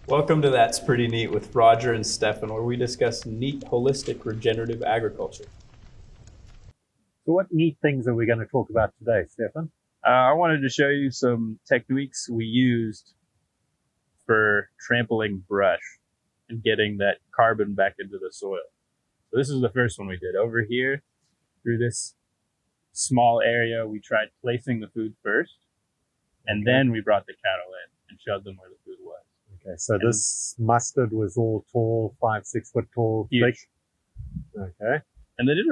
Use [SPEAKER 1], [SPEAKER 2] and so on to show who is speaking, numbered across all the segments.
[SPEAKER 1] Welcome to That's Pretty Neat with Rodger and Stefan, where we discuss neat, holistic, regenerative agriculture.
[SPEAKER 2] So what neat things are we going to talk about today, Stefan?
[SPEAKER 3] I wanted to show you some techniques we used for trampling brush and getting that carbon back into the soil. So this is the first one we did. Over here, through this small area, we tried placing the food first, and then we brought the cattle in and shoved them where the food was.
[SPEAKER 2] Okay, so this mustard was all tall, 5-6 foot tall,
[SPEAKER 3] Huge.
[SPEAKER 2] thick. Okay.
[SPEAKER 3] And they did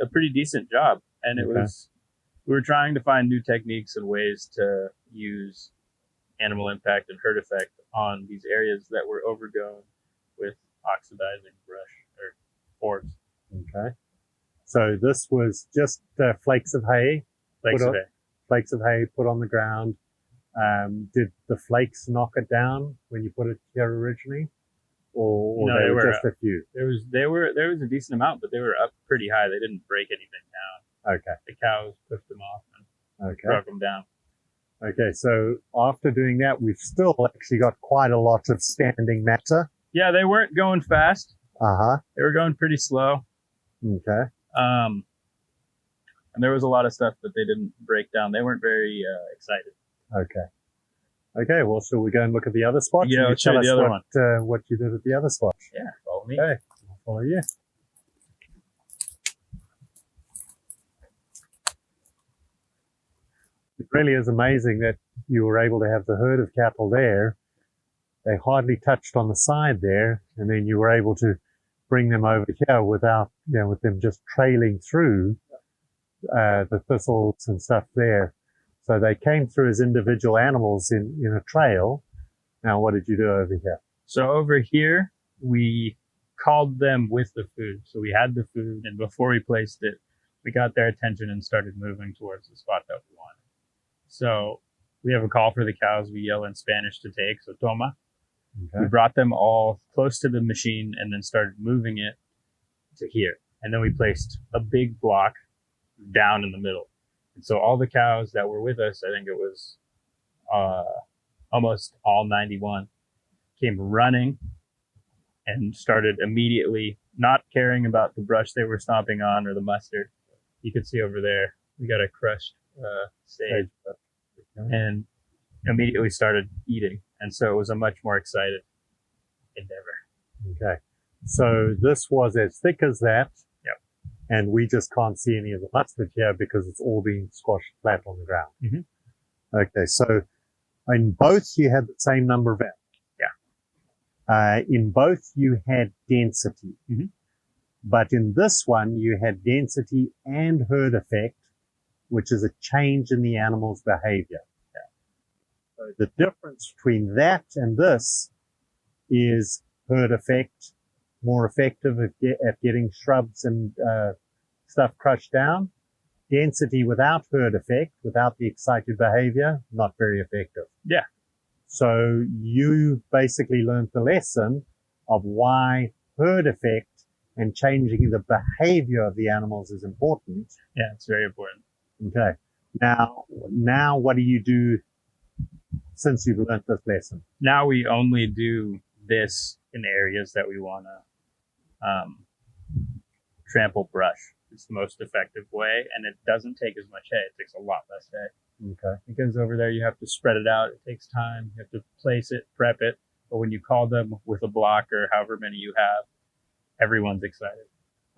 [SPEAKER 3] a pretty decent job. And it was, we were trying to find new techniques and ways to use animal impact and herd effect on these areas that were overgrown with oxidizing brush or forbs.
[SPEAKER 2] Okay. So this was just flakes of hay. Flakes of hay put on the ground. Did the flakes knock it down when you put it here originally? Or
[SPEAKER 3] No,
[SPEAKER 2] they were just a few?
[SPEAKER 3] There was a decent amount, but they were up pretty high. They didn't break anything down.
[SPEAKER 2] Okay.
[SPEAKER 3] The cows pushed them off and broke them down.
[SPEAKER 2] Okay, so after doing that, we've still actually got quite a lot of standing matter.
[SPEAKER 3] Yeah, they weren't going fast.
[SPEAKER 2] Uh-huh.
[SPEAKER 3] They were going pretty slow.
[SPEAKER 2] Okay.
[SPEAKER 3] And there was a lot of stuff that they didn't break down. They weren't very excited.
[SPEAKER 2] Okay. Okay, well, shall we go and look at the other spots?
[SPEAKER 3] Yeah, I'll show you the other one.
[SPEAKER 2] What you did at the other spot.
[SPEAKER 3] Yeah, follow me.
[SPEAKER 2] Okay, I'll follow you. It really is amazing that you were able to have the herd of cattle there. They hardly touched on the side there, and then you were able to bring them over here without, with them just trailing through the thistles and stuff there. So they came through as individual animals in a trail. Now, what did you do over here?
[SPEAKER 3] So over here, we called them with the food. So we had the food, and before we placed it, we got their attention and started moving towards the spot that we wanted. So we have a call for the cows. We yell in Spanish to take, so toma.
[SPEAKER 2] Okay.
[SPEAKER 3] We brought them all close to the machine and then started moving it to here. And then we placed a big block down in the middle. And so all the cows that were with us, I think it was almost all 91, came running and started immediately, not caring about the brush they were stomping on or the mustard. You could see over there, we got a crushed stage, and immediately started eating. And so it was a much more excited endeavor.
[SPEAKER 2] Okay. So this was as thick as that.
[SPEAKER 3] Yep.
[SPEAKER 2] And we just can't see any of the mustard here because it's all being squashed flat on the ground.
[SPEAKER 3] Mm-hmm.
[SPEAKER 2] Okay. So in both you had the same number of animals.
[SPEAKER 3] Yeah.
[SPEAKER 2] In both you had density.
[SPEAKER 3] Mm-hmm.
[SPEAKER 2] But in this one you had density and herd effect, which is a change in the animal's behavior. So the difference between that and this is herd effect, more effective at getting shrubs and stuff crushed down. Density without herd effect, without the excited behavior, not very effective.
[SPEAKER 3] Yeah.
[SPEAKER 2] So you basically learned the lesson of why herd effect and changing the behavior of the animals is important.
[SPEAKER 3] Yeah, it's very important.
[SPEAKER 2] Okay. Now what do you do since you've learned this lesson?
[SPEAKER 3] Now we only do this in areas that we want to trample brush. It's the most effective way, and it doesn't take as much hay. It takes a lot less hay.
[SPEAKER 2] Okay.
[SPEAKER 3] Because over there you have to spread it out. It takes time. You have to place it, prep it. But when you call them with a block or however many you have, everyone's excited.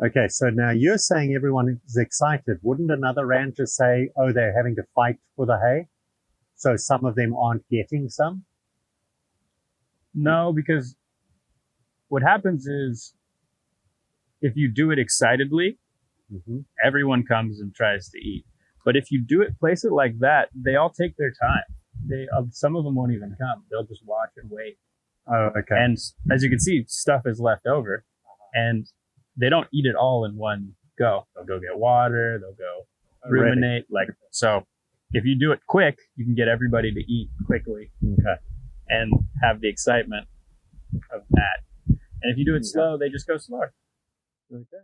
[SPEAKER 2] Okay, so now you're saying everyone is excited. Wouldn't another rancher say, oh, they're having to fight for the hay, so some of them aren't getting some?
[SPEAKER 3] No, because what happens is if you do it excitedly, everyone comes and tries to eat. But if you place it like that, they all take their time. Some of them won't even come. They'll just watch and wait.
[SPEAKER 2] Oh, okay.
[SPEAKER 3] And as you can see, stuff is left over, and they don't eat it all in one go. They'll go get water. They'll go ruminate. So if you do it quick, you can get everybody to eat quickly.
[SPEAKER 2] Okay.
[SPEAKER 3] And have the excitement of that. And if you do it slow, they just go slower.
[SPEAKER 2] Okay.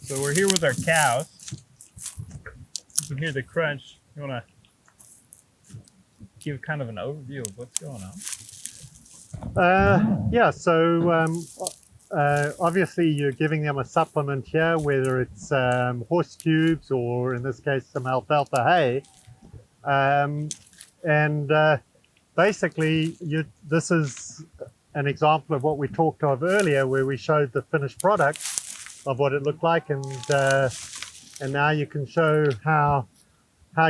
[SPEAKER 3] So we're here with our cows. You can hear the crunch. You want to give kind of an overview of what's going on?
[SPEAKER 2] Yeah, so obviously you're giving them a supplement here, whether it's horse cubes or in this case some alfalfa hay. And basically this is an example of what we talked of earlier, where we showed the finished product of what it looked like, and now you can show how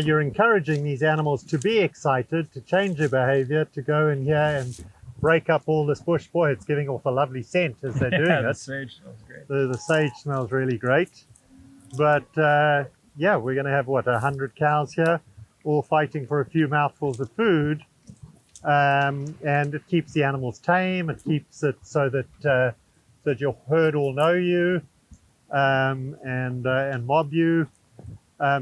[SPEAKER 2] you're encouraging these animals to be excited, to change their behavior, to go in here and break up all this bush. Boy, it's giving off a lovely scent as they're doing
[SPEAKER 3] Yeah, the
[SPEAKER 2] it.
[SPEAKER 3] sage smells great.
[SPEAKER 2] The sage smells really great. But yeah, we're going to have, what, 100 cows here, all fighting for a few mouthfuls of food. And it keeps the animals tame. It keeps it so that your herd will know you and mob you.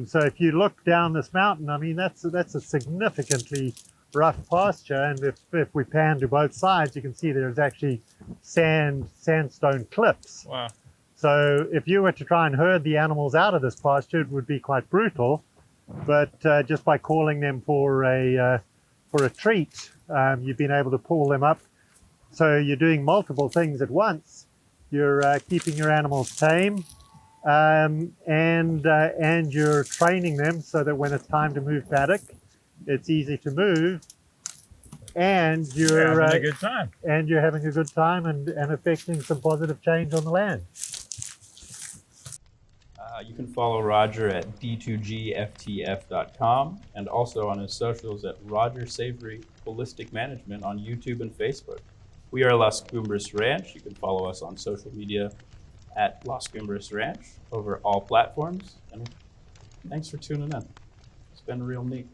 [SPEAKER 2] So if you look down this mountain, I mean, that's a significantly rough pasture. And if we pan to both sides, you can see there's actually sandstone cliffs.
[SPEAKER 3] Wow.
[SPEAKER 2] So if you were to try and herd the animals out of this pasture, it would be quite brutal. But just by calling them for a treat, you've been able to pull them up. So you're doing multiple things at once. You're keeping your animals tame, and you're training them so that when it's time to move paddock, it's easy to move. And you're
[SPEAKER 3] having a good time.
[SPEAKER 2] And you're having a good time and affecting some positive change on the land.
[SPEAKER 1] You can follow Rodger at d2gftf.com and also on his socials at Rodger Savory Holistic Management on YouTube and Facebook. We are Las Cumbres Ranch. You can follow us on social media at Las Cumbres Ranch over all platforms. And thanks for tuning in. It's been real neat.